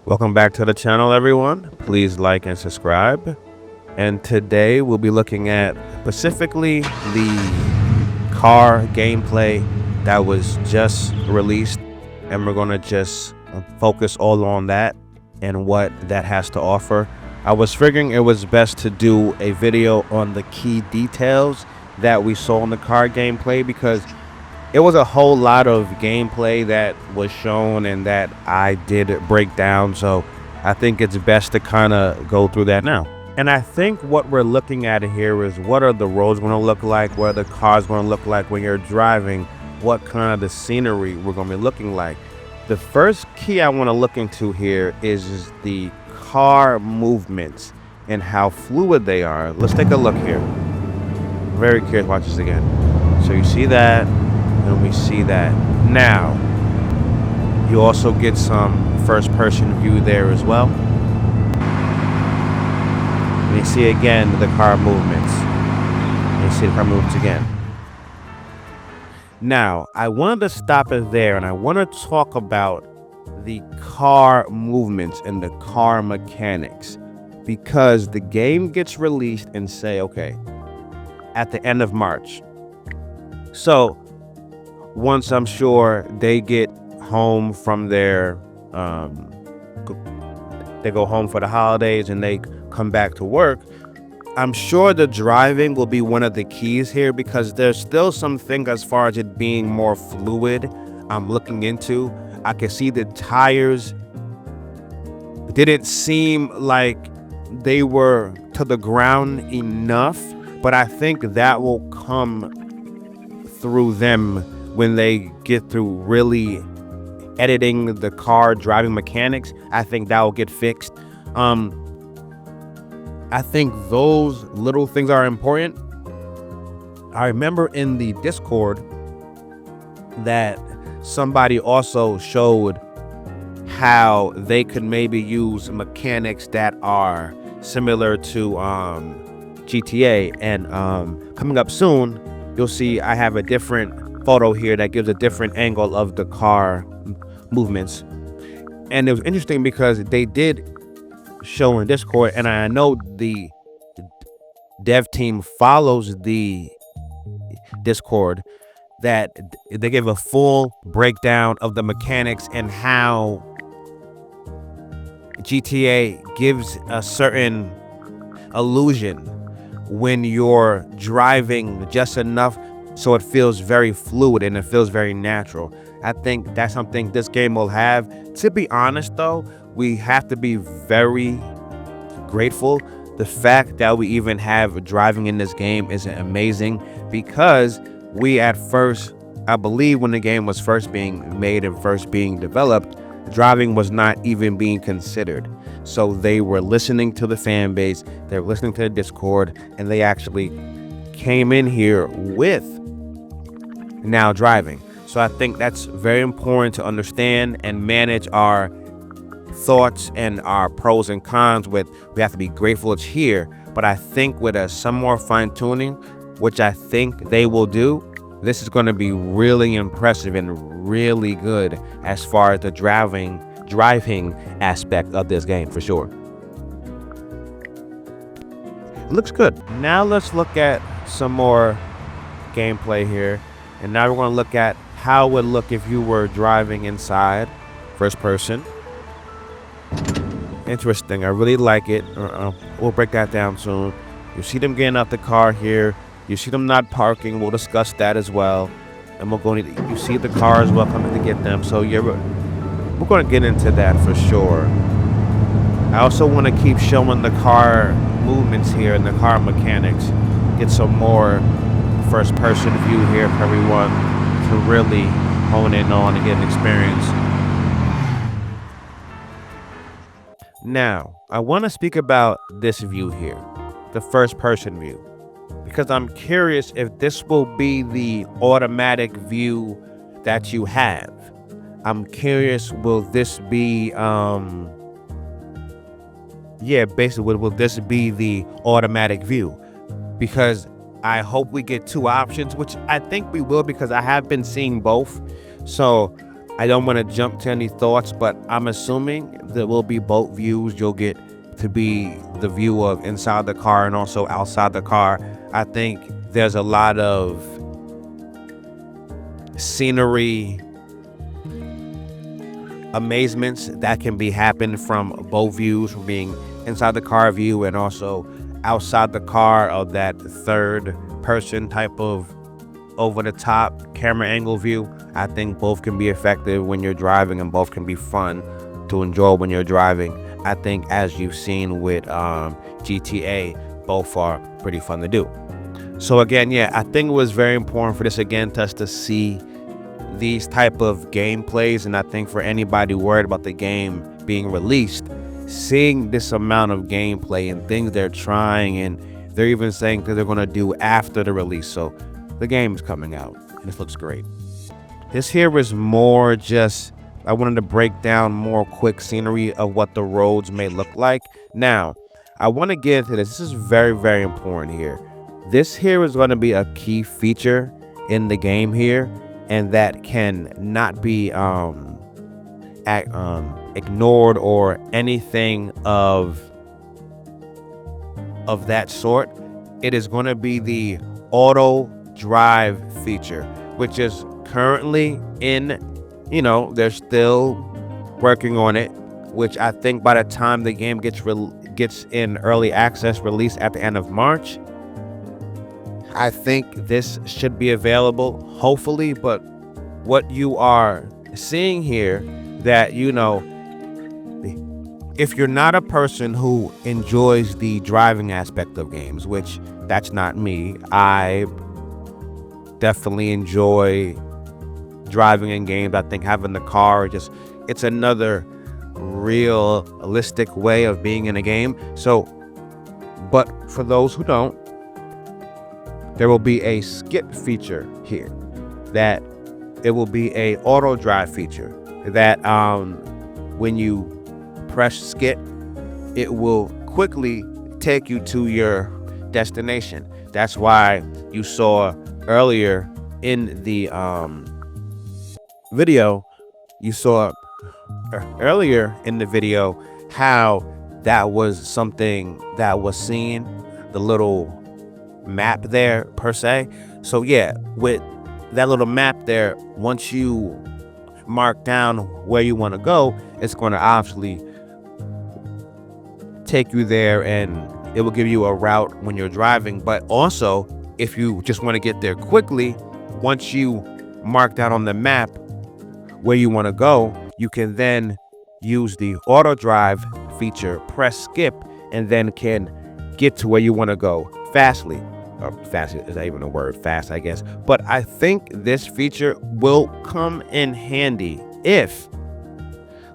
Welcome back to the channel, everyone. Please like and subscribe. And today we'll be looking at specifically the car gameplay that was just released, and we're going to just focus all on that and what that has to offer. I was figuring it was best to do a video on the key details that we saw in the car gameplay, because it was a whole lot of gameplay that was shown and that I did break down. So I think it's best to kind of go through that now. And I think what we're looking at here is, what are the roads going to look like? What are the cars going to look like when you're driving? What kind of the scenery we're going to be looking like? The first key I want to look into here is the car movements and how fluid they are. Let's take a look here. Very curious. Watch this again. So you see that, and we see that. Now, you also get some first-person view there as well. And you see again the car movements. And you see the car movements again. Now, I wanted to stop it there, and I want to talk about the car movements and the car mechanics, because the game gets released and say, okay, at the end of March. So once I'm sure they get home from their, they go home for the holidays and they come back to work, I'm sure the driving will be one of the keys here, because there's still something as far as it being more fluid I'm looking into. I can see the tires didn't seem like they were to the ground enough, but I think that will come through them when they get through really editing the car driving mechanics. I think that will get fixed. I think those little things are important. I remember in the Discord that somebody also showed how they could maybe use mechanics that are similar to GTA, and coming up soon you'll see I have a different photo here that gives a different angle of the car movements. And it was interesting because they did show in Discord, and I know the dev team follows the Discord, that they give a full breakdown of the mechanics and how GTA gives a certain illusion when you're driving just enough so it feels very fluid and it feels very natural. I think that's something this game will have. To be honest though, we have to be very grateful. The fact that we even have driving in this game is amazing, because we at first, I believe when the game was first being made and first being developed, driving was not even being considered. So they were listening to the fan base, they were listening to the Discord, and they actually came in here with now driving. So I think that's very important to understand and manage our thoughts and our pros and cons with. We have to be grateful it's here, but I think with some more fine tuning, which I think they will do, this is going to be really impressive and really good as far as the driving aspect of this game, for sure. It looks good. Now let's look at some more gameplay here, and now we're going to look at how it would look if you were driving inside first person. Interesting. I really like it. We'll break that down soon. You see them getting out the car here. You see them not parking. We'll discuss that as well. And we're going to, you see the cars well coming to get them. So we're going to get into that for sure. I also want to keep showing the car movements here and the car mechanics. Get some more first person view here for everyone to really hone in on and get an experience. Now, I want to speak about this view here, the first person view, because I'm curious if this will be the automatic view that you have. I'm curious, will this be, basically, will this be the automatic view? Because I hope we get two options, which I think we will, because I have been seeing both. So I don't want to jump to any thoughts, but I'm assuming there will be both views. You'll get to be the view of inside the car and also outside the car. I think there's a lot of scenery amazements that can be happen from both views, from being inside the car view and also outside the car of that third person type of over the top camera angle view. I think both can be effective when you're driving and both can be fun to enjoy when you're driving. I think as you've seen with GTA, both are pretty fun to do. So again, yeah, I think it was very important for this again to us to see these type of gameplays, and I think for anybody worried about the game being released, seeing this amount of gameplay and things they're trying, and they're even saying that they're going to do after the release. So the game is coming out and it looks great. This here was more just, I wanted to break down more quick scenery of what the roads may look like. Now, I want to get into this. This is very, very important here. This here is going to be a key feature in the game here, and that can not be ignored or anything of that sort. It is going to be the auto drive feature, which is currently in, they're still working on it, which I think by the time the game gets in early access release at the end of March, I think this should be available, hopefully. But what you are seeing here, that, if you're not a person who enjoys the driving aspect of games, which that's not me, I definitely enjoy driving in games. I think having the car, it's another realistic way of being in a game. So, but for those who don't, there will be a skip feature here, that it will be a auto drive feature that when you press skip, it will quickly take you to your destination. That's why you saw earlier in the video, how that was something that was seen, the little map there per se. So yeah, with that little map there, once you mark down where you want to go, it's going to obviously take you there, and it will give you a route when you're driving. But also, if you just want to get there quickly, once you mark down on the map where you want to go, you can then use the auto drive feature, press skip, and then can get to where you want to go fastly. Fast is not even a word, fast, I guess. But I think this feature will come in handy if,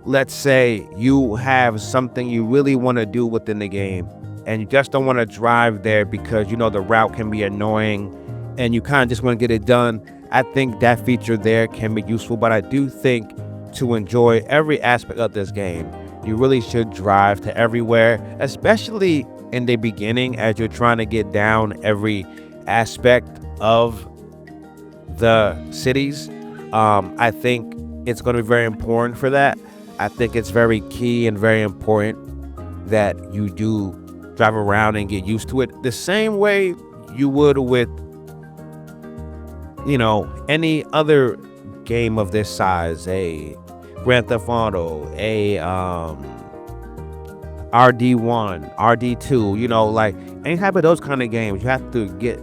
let's say, you have something you really want to do within the game and you just don't want to drive there because the route can be annoying and you kind of just want to get it done. I think that feature there can be useful, but I do think to enjoy every aspect of this game, you really should drive to everywhere, especially in the beginning as you're trying to get down every aspect of the cities. I think it's going to be very important for that. I think it's very key and very important that you do drive around and get used to it the same way you would with any other game of this size, a Grand Theft Auto, a RD1, RD2, like any type of those kind of games. You have to get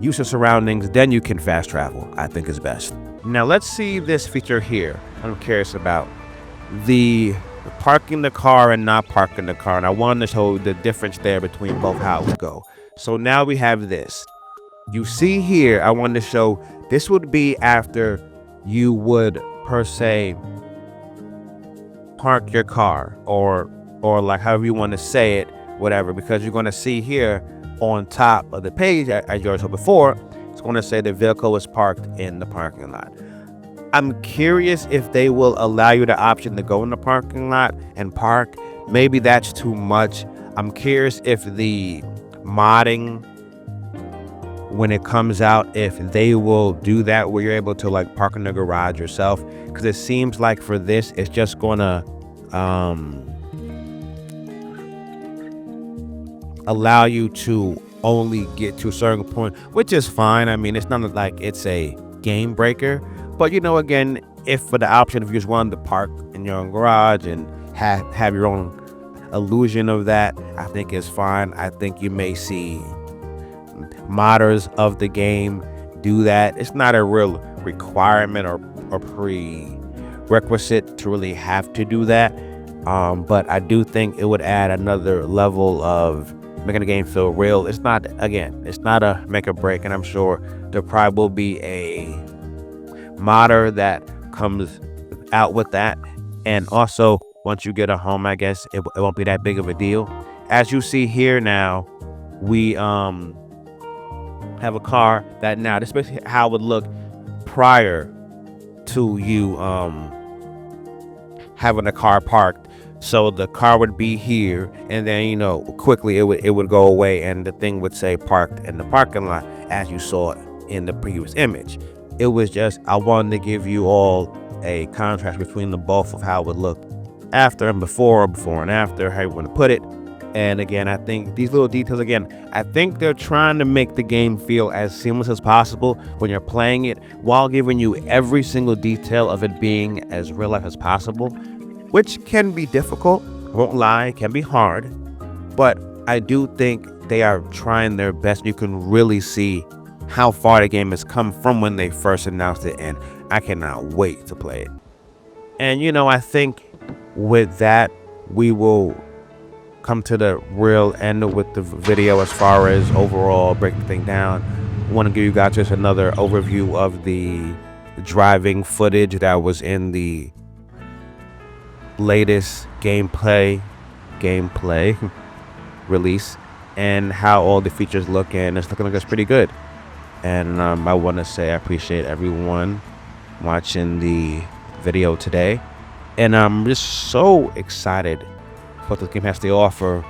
used to surroundings, then you can fast travel, I think is best. Now let's see this feature here. I'm curious about the parking the car and not parking the car, and I wanted to show the difference there between both, how it would go. So now we have this. You see here, I wanted to show this would be after you would per se park your car, or like however you want to say it, whatever, because you're going to see here on top of the page, as you saw before, it's going to say the vehicle is parked in the parking lot. I'm curious if they will allow you the option to go in the parking lot and park. Maybe that's too much. I'm curious if the modding when it comes out, if they will do that where you're able to like park in the garage yourself, because it seems like for this it's just gonna allow you to only get to a certain point, which is fine. I mean, it's not like it's a game breaker, but again, if for the option, if you just wanted to park in your own garage and have your own illusion of that, I think it's fine. I think you may see modders of the game do that. It's not a real requirement or prerequisite to really have to do that, but I do think it would add another level of making the game feel real. It's not a make or break, and I'm sure there probably will be a modder that comes out with that. And also, once you get a home, I guess it won't be that big of a deal. As you see here now, we have a car that now, this is basically how it would look prior to you having a car parked. So the car would be here, and then quickly it would go away, and the thing would say parked in the parking lot, as you saw in the previous image. It was just, I wanted to give you all a contrast between the both of how it would look after and before and after, how you want to put it. And again, I think these little details, I think they're trying to make the game feel as seamless as possible when you're playing it, while giving you every single detail of it being as real life as possible, which can be difficult. I won't lie, it can be hard, but I do think they are trying their best. You can really see how far the game has come from when they first announced it, and I cannot wait to play it. And I think with that, we will come to the real end with the video as far as overall breaking the thing down. I want to give you guys just another overview of the driving footage that was in the latest gameplay release, and how all the features look, and it's looking like it's pretty good. And I want to say I appreciate everyone watching the video today, and I'm just so excited what this game has to offer.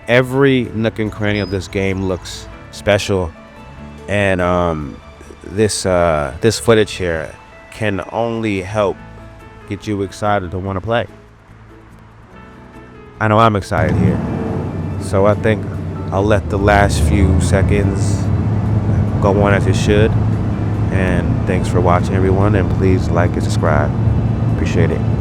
Every nook and cranny of this game looks special, and this footage here can only help get you excited to want to play. I know I'm excited here, so I think I'll let the last few seconds go on as it should. And thanks for watching, everyone, and please like and subscribe. Appreciate it.